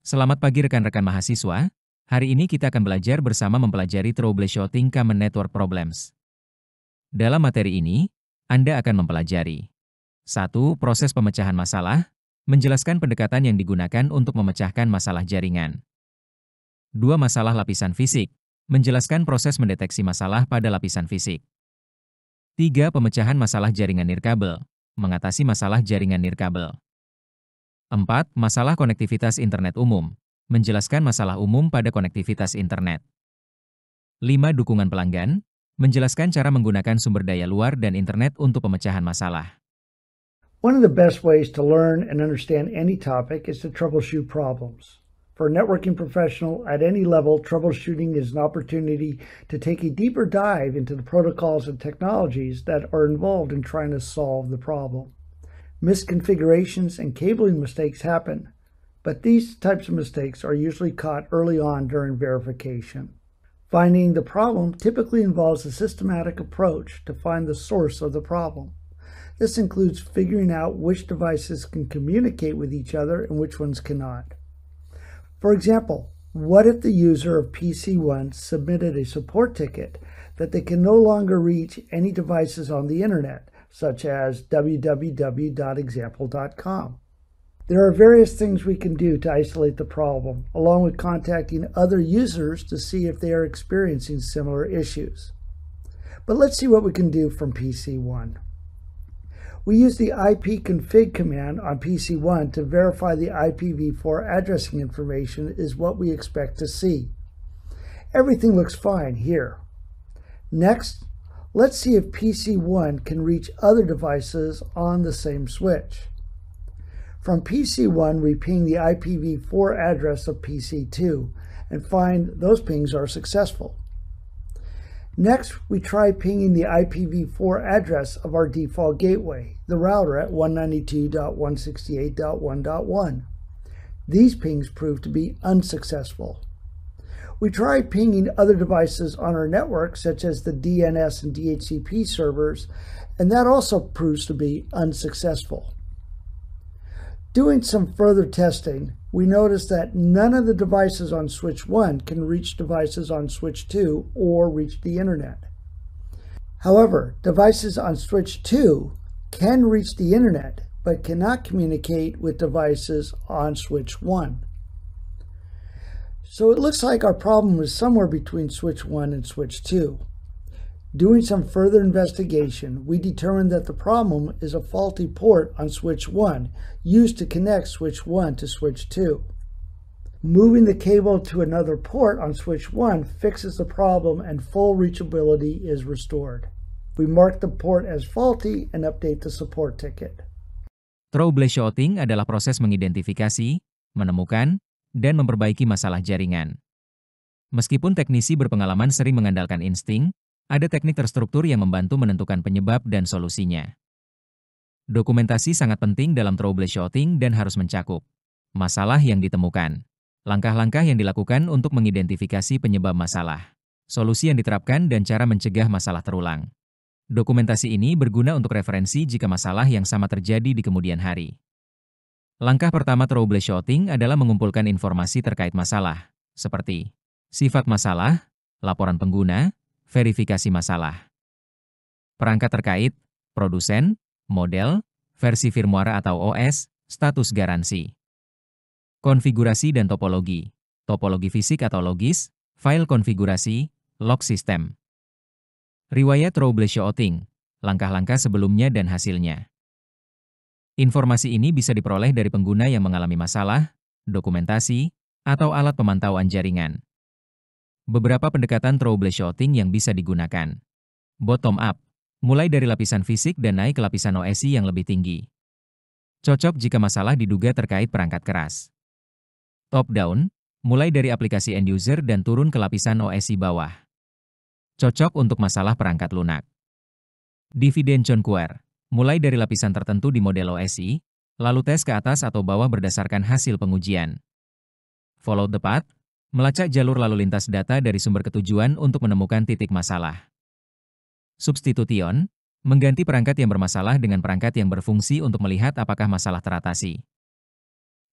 Selamat pagi rekan-rekan mahasiswa. Hari ini kita akan belajar bersama mempelajari troubleshooting common network problems. Dalam materi ini, Anda akan mempelajari 1. Proses pemecahan masalah, menjelaskan pendekatan yang digunakan untuk memecahkan masalah jaringan. 2. Masalah lapisan fisik, menjelaskan proses mendeteksi masalah pada lapisan fisik. 3. Pemecahan masalah jaringan nirkabel, mengatasi masalah jaringan nirkabel. 4. Masalah konektivitas internet umum, menjelaskan masalah umum pada konektivitas internet. 5. Dukungan pelanggan, menjelaskan cara menggunakan sumber daya luar dan internet untuk pemecahan masalah. One of the best ways to learn and understand any topic is to troubleshoot problems. For a networking professional at any level, troubleshooting is an opportunity to take a deeper dive into the protocols and technologies that are involved in trying to solve the problem. Misconfigurations and cabling mistakes happen, but these types of mistakes are usually caught early on during verification. Finding the problem typically involves a systematic approach to find the source of the problem. This includes figuring out which devices can communicate with each other and which ones cannot. For example, what if the user of PC1 submitted a support ticket that they can no longer reach any devices on the internet, such as www.example.com. There are various things we can do to isolate the problem, along with contacting other users to see if they are experiencing similar issues. But let's see what we can do from PC1. We use the ipconfig command on PC1 to verify the IPv4 addressing information is what we expect to see. Everything looks fine here. Next, let's see if PC1 can reach other devices on the same switch. From PC1, we ping the IPv4 address of PC2 and find those pings are successful. Next, we try pinging the IPv4 address of our default gateway, the router at 192.168.1.1. These pings prove to be unsuccessful. We tried pinging other devices on our network, such as the DNS and DHCP servers, and that also proves to be unsuccessful. Doing some further testing, we noticed that none of the devices on switch 1 can reach devices on switch 2 or reach the internet. However, devices on switch 2 can reach the internet, but cannot communicate with devices on switch 1. So it looks like our problem is somewhere between switch 1 and switch 2. Doing some further investigation, we determined that the problem is a faulty port on switch 1 used to connect switch 1 to switch 2. Moving the cable to another port on switch 1 fixes the problem and full reachability is restored. We mark the port as faulty and update the support ticket. Troubleshooting adalah proses mengidentifikasi, menemukan, dan memperbaiki masalah jaringan. Meskipun teknisi berpengalaman sering mengandalkan insting, ada teknik terstruktur yang membantu menentukan penyebab dan solusinya. Dokumentasi sangat penting dalam troubleshooting dan harus mencakup masalah yang ditemukan, langkah-langkah yang dilakukan untuk mengidentifikasi penyebab masalah, solusi yang diterapkan dan cara mencegah masalah terulang. Dokumentasi ini berguna untuk referensi jika masalah yang sama terjadi di kemudian hari. Langkah pertama troubleshooting adalah mengumpulkan informasi terkait masalah, seperti sifat masalah, laporan pengguna, verifikasi masalah, perangkat terkait, produsen, model, versi firmware atau OS, status garansi, konfigurasi dan topologi fisik atau logis, file konfigurasi, log sistem, riwayat troubleshooting, langkah-langkah sebelumnya dan hasilnya. Informasi ini bisa diperoleh dari pengguna yang mengalami masalah, dokumentasi, atau alat pemantauan jaringan. Beberapa pendekatan troubleshooting yang bisa digunakan. Bottom up, mulai dari lapisan fisik dan naik ke lapisan OSI yang lebih tinggi. Cocok jika masalah diduga terkait perangkat keras. Top down, mulai dari aplikasi end user dan turun ke lapisan OSI bawah. Cocok untuk masalah perangkat lunak. Dividend conquer, mulai dari lapisan tertentu di model OSI, lalu tes ke atas atau bawah berdasarkan hasil pengujian. Follow the path, melacak jalur lalu lintas data dari sumber ketujuan untuk menemukan titik masalah. Substitution, mengganti perangkat yang bermasalah dengan perangkat yang berfungsi untuk melihat apakah masalah teratasi.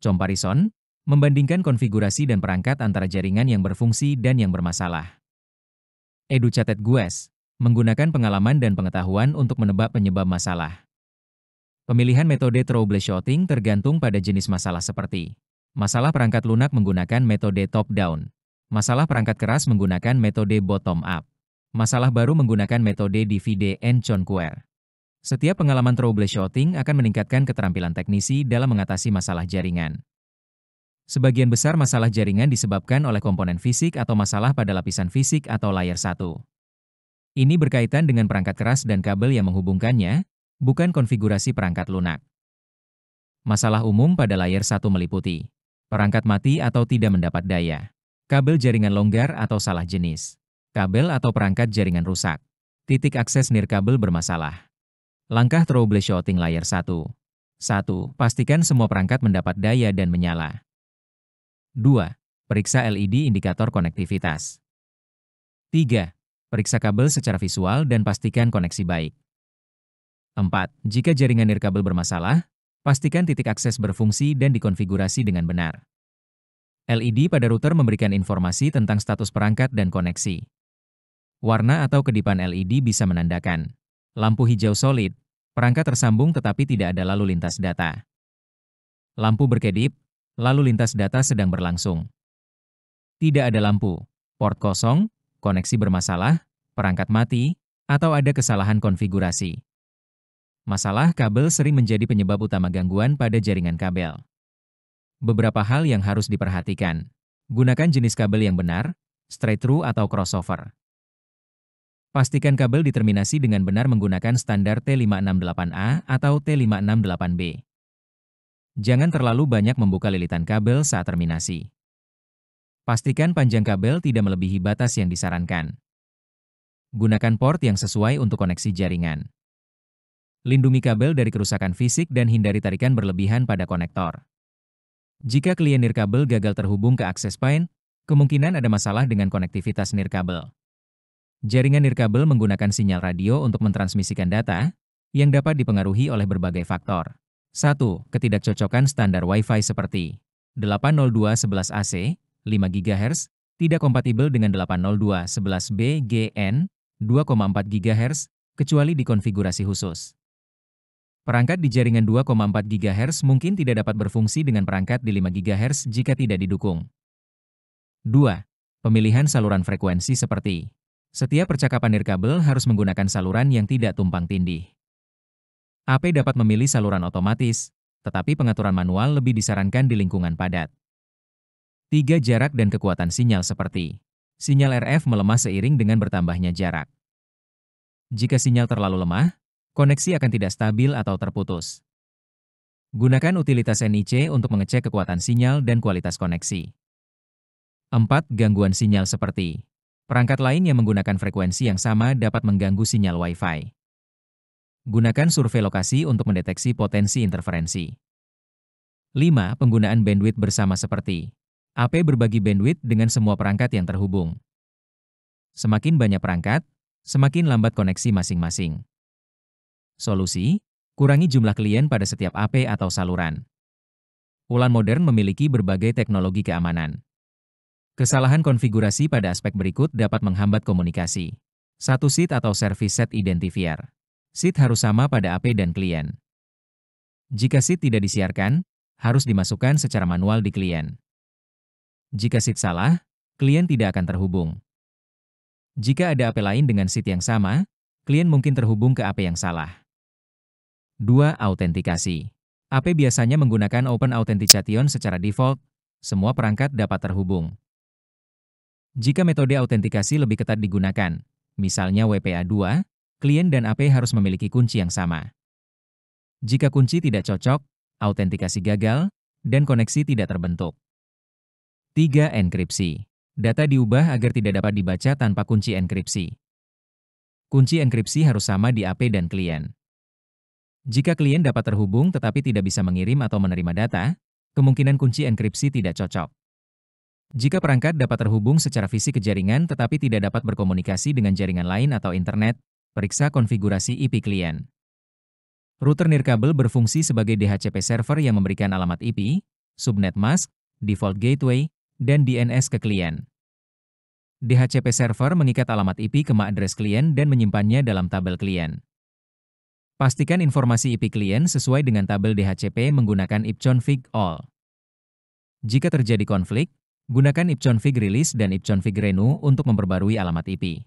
Comparison, Membandingkan konfigurasi dan perangkat antara jaringan yang berfungsi dan yang bermasalah. Educated Guess menggunakan pengalaman dan pengetahuan untuk menebak penyebab masalah. Pemilihan metode troubleshooting tergantung pada jenis masalah seperti masalah perangkat lunak menggunakan metode top-down, masalah perangkat keras menggunakan metode bottom-up, masalah baru menggunakan metode divide and conquer. Setiap pengalaman troubleshooting akan meningkatkan keterampilan teknisi dalam mengatasi masalah jaringan. Sebagian besar masalah jaringan disebabkan oleh komponen fisik atau masalah pada lapisan fisik atau layer 1. Ini berkaitan dengan perangkat keras dan kabel yang menghubungkannya, bukan konfigurasi perangkat lunak. Masalah umum pada layer 1 meliputi perangkat mati atau tidak mendapat daya, kabel jaringan longgar atau salah jenis, kabel atau perangkat jaringan rusak, titik akses nirkabel bermasalah. Langkah troubleshooting layer 1. 1. Pastikan semua perangkat mendapat daya dan menyala. 2. Periksa LED indikator konektivitas. 3. Periksa kabel secara visual dan pastikan koneksi baik. 4. Jika jaringan nirkabel bermasalah, pastikan titik akses berfungsi dan dikonfigurasi dengan benar. LED pada router memberikan informasi tentang status perangkat dan koneksi. Warna atau kedipan LED bisa menandakan lampu hijau solid, perangkat tersambung tetapi tidak ada lalu lintas data. Lampu berkedip, lalu lintas data sedang berlangsung. Tidak ada lampu, port kosong, koneksi bermasalah, perangkat mati, atau ada kesalahan konfigurasi. Masalah kabel sering menjadi penyebab utama gangguan pada jaringan kabel. Beberapa hal yang harus diperhatikan. Gunakan jenis kabel yang benar, straight through atau crossover. Pastikan kabel diterminasi dengan benar menggunakan standar T568A atau T568B. Jangan terlalu banyak membuka lilitan kabel saat terminasi. Pastikan panjang kabel tidak melebihi batas yang disarankan. Gunakan port yang sesuai untuk koneksi jaringan. Lindungi kabel dari kerusakan fisik dan hindari tarikan berlebihan pada konektor. Jika klien nirkabel gagal terhubung ke akses point, kemungkinan ada masalah dengan konektivitas nirkabel. Jaringan nirkabel menggunakan sinyal radio untuk mentransmisikan data, yang dapat dipengaruhi oleh berbagai faktor. 1. Ketidakcocokan standar Wi-Fi seperti 802.11ac, 5 GHz, tidak kompatibel dengan 802.11b GN, 2,4 GHz, kecuali di konfigurasi khusus. Perangkat di jaringan 2,4 GHz mungkin tidak dapat berfungsi dengan perangkat di 5 GHz jika tidak didukung. 2. Pemilihan saluran frekuensi seperti setiap percakapan nirkabel harus menggunakan saluran yang tidak tumpang tindih. AP dapat memilih saluran otomatis, tetapi pengaturan manual lebih disarankan di lingkungan padat. 3. Jarak dan kekuatan sinyal seperti sinyal RF melemah seiring dengan bertambahnya jarak. Jika sinyal terlalu lemah, koneksi akan tidak stabil atau terputus. Gunakan utilitas NIC untuk mengecek kekuatan sinyal dan kualitas koneksi. 4. Gangguan sinyal seperti perangkat lain yang menggunakan frekuensi yang sama dapat mengganggu sinyal Wi-Fi. Gunakan survei lokasi untuk mendeteksi potensi interferensi. 5. Penggunaan bandwidth bersama seperti AP berbagi bandwidth dengan semua perangkat yang terhubung. Semakin banyak perangkat, semakin lambat koneksi masing-masing. Solusi: kurangi jumlah klien pada setiap AP atau saluran. ULAN modern memiliki berbagai teknologi keamanan. Kesalahan konfigurasi pada aspek berikut dapat menghambat komunikasi. 1. SID atau Service Set Identifier. SID harus sama pada AP dan klien. Jika SID tidak disiarkan, harus dimasukkan secara manual di klien. Jika SID salah, klien tidak akan terhubung. Jika ada AP lain dengan SID yang sama, klien mungkin terhubung ke AP yang salah. 2. Autentikasi. AP biasanya menggunakan Open Authentication secara default, semua perangkat dapat terhubung. Jika metode autentikasi lebih ketat digunakan, misalnya WPA2, klien dan AP harus memiliki kunci yang sama. Jika kunci tidak cocok, autentikasi gagal, dan koneksi tidak terbentuk. 3. Enkripsi. Data diubah agar tidak dapat dibaca tanpa kunci enkripsi. Kunci enkripsi harus sama di AP dan klien. Jika klien dapat terhubung tetapi tidak bisa mengirim atau menerima data, kemungkinan kunci enkripsi tidak cocok. Jika perangkat dapat terhubung secara fisik ke jaringan tetapi tidak dapat berkomunikasi dengan jaringan lain atau internet, periksa konfigurasi IP klien. Router nirkabel berfungsi sebagai DHCP server yang memberikan alamat IP, subnet mask, default gateway, dan DNS ke klien. DHCP server mengikat alamat IP ke MAC address klien dan menyimpannya dalam tabel klien. Pastikan informasi IP klien sesuai dengan tabel DHCP menggunakan ipconfig all. Jika terjadi konflik, gunakan ipconfig release dan ipconfig renew untuk memperbarui alamat IP.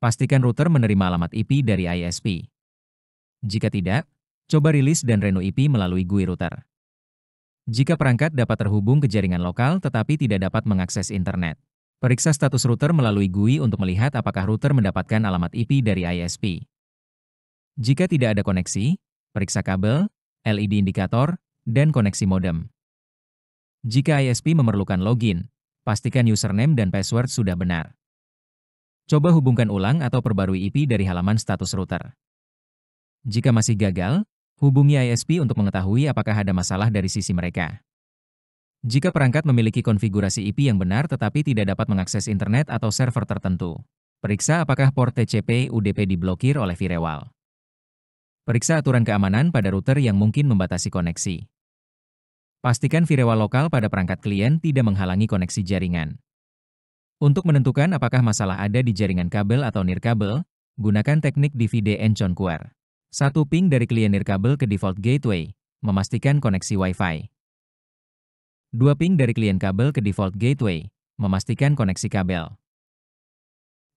Pastikan router menerima alamat IP dari ISP. Jika tidak, coba release dan renew IP melalui GUI router. Jika perangkat dapat terhubung ke jaringan lokal tetapi tidak dapat mengakses internet, periksa status router melalui GUI untuk melihat apakah router mendapatkan alamat IP dari ISP. Jika tidak ada koneksi, periksa kabel, LED indikator, dan koneksi modem. Jika ISP memerlukan login, pastikan username dan password sudah benar. Coba hubungkan ulang atau perbarui IP dari halaman status router. Jika masih gagal, hubungi ISP untuk mengetahui apakah ada masalah dari sisi mereka. Jika perangkat memiliki konfigurasi IP yang benar tetapi tidak dapat mengakses internet atau server tertentu, periksa apakah port TCP UDP diblokir oleh firewall. Periksa aturan keamanan pada router yang mungkin membatasi koneksi. Pastikan firewall lokal pada perangkat klien tidak menghalangi koneksi jaringan. Untuk menentukan apakah masalah ada di jaringan kabel atau nirkabel, gunakan teknik DVD Enchonquer. 1 ping dari klien nirkabel ke default gateway, memastikan koneksi Wi-Fi. 2 ping dari klien kabel ke default gateway, memastikan koneksi kabel.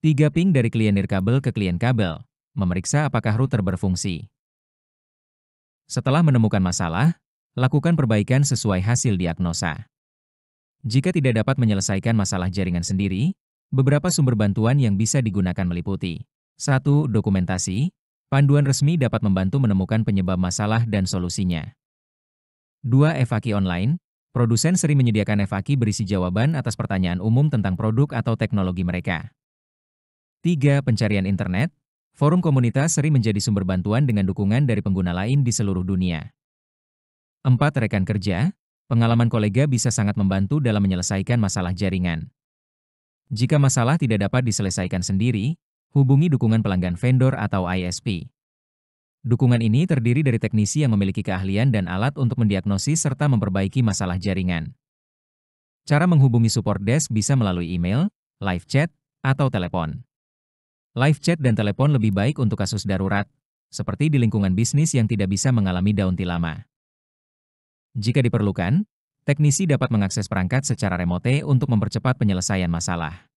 3 ping dari klien nirkabel ke klien kabel, memeriksa apakah router berfungsi. Setelah menemukan masalah, lakukan perbaikan sesuai hasil diagnosa. Jika tidak dapat menyelesaikan masalah jaringan sendiri, beberapa sumber bantuan yang bisa digunakan meliputi 1. Dokumentasi. Panduan resmi dapat membantu menemukan penyebab masalah dan solusinya. 2. Evaki online. Produsen sering menyediakan evaki berisi jawaban atas pertanyaan umum tentang produk atau teknologi mereka. 3. Pencarian internet. Forum komunitas sering menjadi sumber bantuan dengan dukungan dari pengguna lain di seluruh dunia. 4. Rekan kerja. Pengalaman kolega bisa sangat membantu dalam menyelesaikan masalah jaringan. Jika masalah tidak dapat diselesaikan sendiri, hubungi dukungan pelanggan vendor atau ISP. Dukungan ini terdiri dari teknisi yang memiliki keahlian dan alat untuk mendiagnosis serta memperbaiki masalah jaringan. Cara menghubungi support desk bisa melalui email, live chat, atau telepon. Live chat dan telepon lebih baik untuk kasus darurat, seperti di lingkungan bisnis yang tidak bisa mengalami downtime lama. Jika diperlukan, teknisi dapat mengakses perangkat secara remote untuk mempercepat penyelesaian masalah.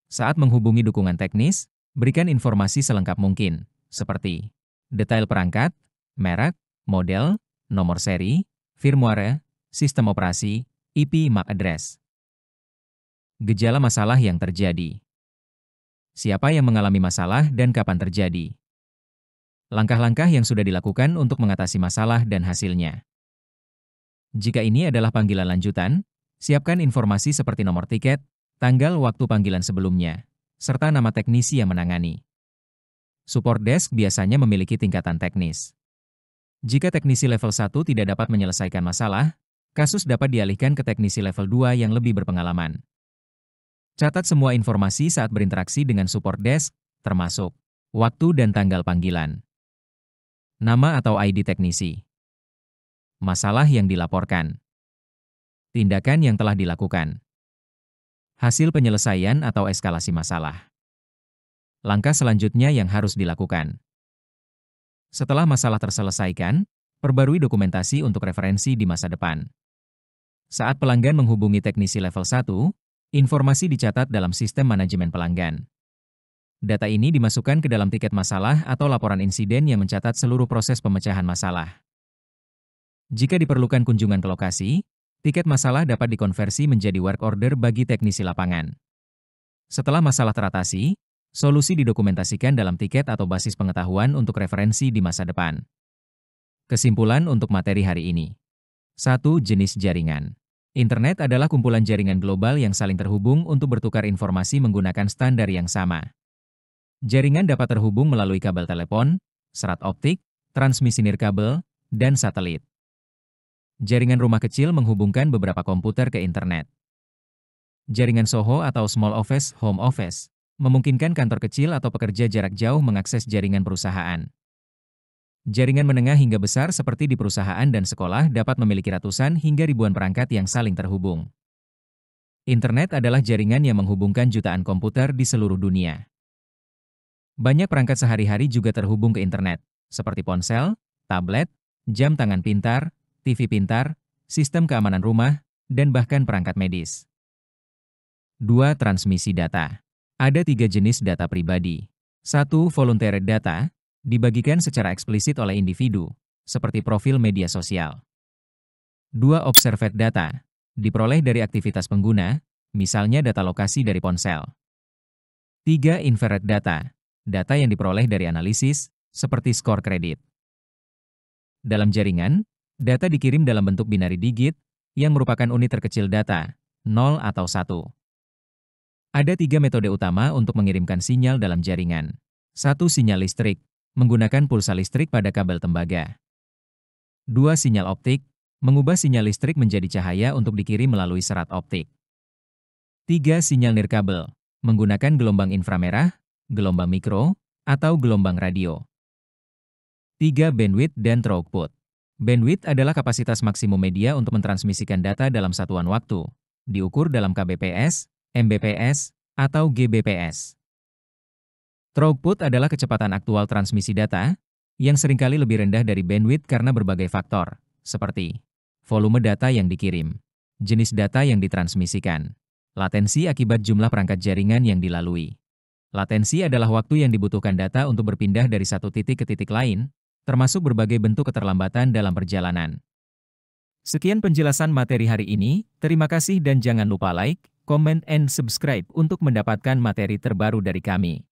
Saat menghubungi dukungan teknis, berikan informasi selengkap mungkin, seperti detail perangkat, merek, model, nomor seri, firmware, sistem operasi, IP MAC address. Gejala masalah yang terjadi. Siapa yang mengalami masalah dan kapan terjadi? Langkah-langkah yang sudah dilakukan untuk mengatasi masalah dan hasilnya. Jika ini adalah panggilan lanjutan, siapkan informasi seperti nomor tiket, tanggal waktu panggilan sebelumnya, serta nama teknisi yang menangani. Support desk biasanya memiliki tingkatan teknis. Jika teknisi level 1 tidak dapat menyelesaikan masalah, kasus dapat dialihkan ke teknisi level 2 yang lebih berpengalaman. Catat semua informasi saat berinteraksi dengan support desk, termasuk waktu dan tanggal panggilan, nama atau ID teknisi, masalah yang dilaporkan, tindakan yang telah dilakukan, hasil penyelesaian atau eskalasi masalah. Langkah selanjutnya yang harus dilakukan. Setelah masalah terselesaikan, perbarui dokumentasi untuk referensi di masa depan. Saat pelanggan menghubungi teknisi level 1, informasi dicatat dalam sistem manajemen pelanggan. Data ini dimasukkan ke dalam tiket masalah atau laporan insiden yang mencatat seluruh proses pemecahan masalah. Jika diperlukan kunjungan ke lokasi, tiket masalah dapat dikonversi menjadi work order bagi teknisi lapangan. Setelah masalah teratasi, solusi didokumentasikan dalam tiket atau basis pengetahuan untuk referensi di masa depan. Kesimpulan untuk materi hari ini. 1. Jenis jaringan. Internet adalah kumpulan jaringan global yang saling terhubung untuk bertukar informasi menggunakan standar yang sama. Jaringan dapat terhubung melalui kabel telepon, serat optik, transmisi nirkabel, dan satelit. Jaringan rumah kecil menghubungkan beberapa komputer ke internet. Jaringan SOHO atau Small Office Home Office memungkinkan kantor kecil atau pekerja jarak jauh mengakses jaringan perusahaan. Jaringan menengah hingga besar seperti di perusahaan dan sekolah dapat memiliki ratusan hingga ribuan perangkat yang saling terhubung. Internet adalah jaringan yang menghubungkan jutaan komputer di seluruh dunia. Banyak perangkat sehari-hari juga terhubung ke internet, seperti ponsel, tablet, jam tangan pintar, TV pintar, sistem keamanan rumah, dan bahkan perangkat medis. 2. Transmisi data. Ada 3 jenis data pribadi. 1. Voluntary data, dibagikan secara eksplisit oleh individu, seperti profil media sosial. 2. Observed data, diperoleh dari aktivitas pengguna, misalnya data lokasi dari ponsel. 3. Inferred data, data yang diperoleh dari analisis, seperti skor kredit. Dalam jaringan, data dikirim dalam bentuk binary digit, yang merupakan unit terkecil data, 0 atau 1. Ada 3 metode utama untuk mengirimkan sinyal dalam jaringan. 1. Sinyal listrik, menggunakan pulsa listrik pada kabel tembaga. 2. Sinyal optik, mengubah sinyal listrik menjadi cahaya untuk dikirim melalui serat optik. 3. Sinyal nirkabel, menggunakan gelombang inframerah, gelombang mikro, atau gelombang radio. 3. Bandwidth dan throughput. Bandwidth adalah kapasitas maksimum media untuk mentransmisikan data dalam satuan waktu, diukur dalam kbps, mbps, atau gbps. Throughput adalah kecepatan aktual transmisi data, yang seringkali lebih rendah dari bandwidth karena berbagai faktor, seperti volume data yang dikirim, jenis data yang ditransmisikan, latensi akibat jumlah perangkat jaringan yang dilalui. Latensi adalah waktu yang dibutuhkan data untuk berpindah dari satu titik ke titik lain, termasuk berbagai bentuk keterlambatan dalam perjalanan. Sekian penjelasan materi hari ini, terima kasih dan jangan lupa like, comment, and subscribe untuk mendapatkan materi terbaru dari kami.